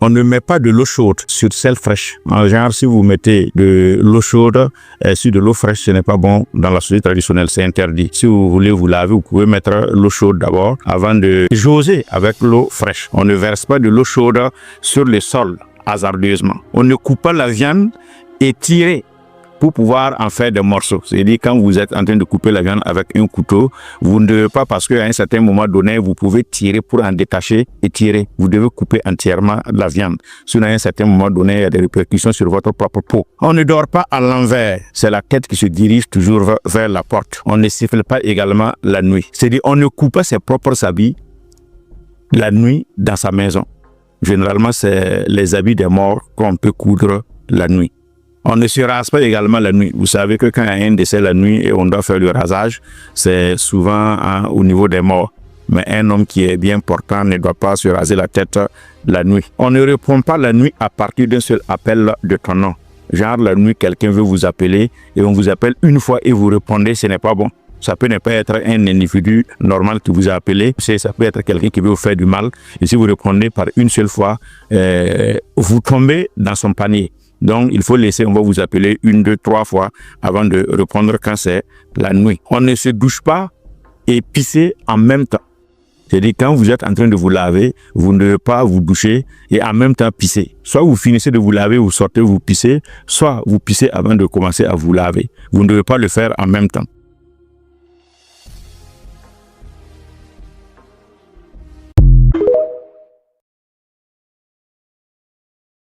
On ne met pas de l'eau chaude sur sel fraîche. En général, si vous mettez de l'eau chaude sur de l'eau fraîche, ce n'est pas bon dans la société traditionnelle, c'est interdit. Si vous voulez vous laver, vous pouvez mettre l'eau chaude d'abord avant de jauger avec l'eau fraîche. On ne verse pas de l'eau chaude sur le sol hasardeusement. On ne coupe pas la viande et tirer pour pouvoir en faire des morceaux. C'est-à-dire quand vous êtes en train de couper la viande avec un couteau, vous ne devez pas, parce qu'à un certain moment donné, vous pouvez tirer pour en détacher et tirer. Vous devez couper entièrement la viande. Sinon, à un certain moment donné, il y a des répercussions sur votre propre peau. On ne dort pas à l'envers. C'est la tête qui se dirige toujours vers la porte. On ne siffle pas également la nuit. C'est-à-dire on ne coupe pas ses propres habits la nuit dans sa maison. Généralement, c'est les habits des morts qu'on peut coudre la nuit. On ne se rase pas également la nuit. Vous savez que quand il y a un décès la nuit et on doit faire le rasage, c'est souvent au niveau des morts. Mais un homme qui est bien portant ne doit pas se raser la tête la nuit. On ne répond pas la nuit à partir d'un seul appel de ton nom. Genre la nuit, quelqu'un veut vous appeler et on vous appelle une fois et vous répondez, ce n'est pas bon. Ça peut ne pas être un individu normal qui vous a appelé, ça peut être quelqu'un qui veut vous faire du mal. Et si vous répondez par une seule fois, vous tombez dans son panier. Donc, il faut laisser, on va vous appeler 1, 2, 3 fois avant de répondre quand c'est la nuit. On ne se douche pas et pisser en même temps. C'est-à-dire, quand vous êtes en train de vous laver, vous ne devez pas vous doucher et en même temps pisser. Soit vous finissez de vous laver, vous sortez, vous pissez, soit vous pissez avant de commencer à vous laver. Vous ne devez pas le faire en même temps.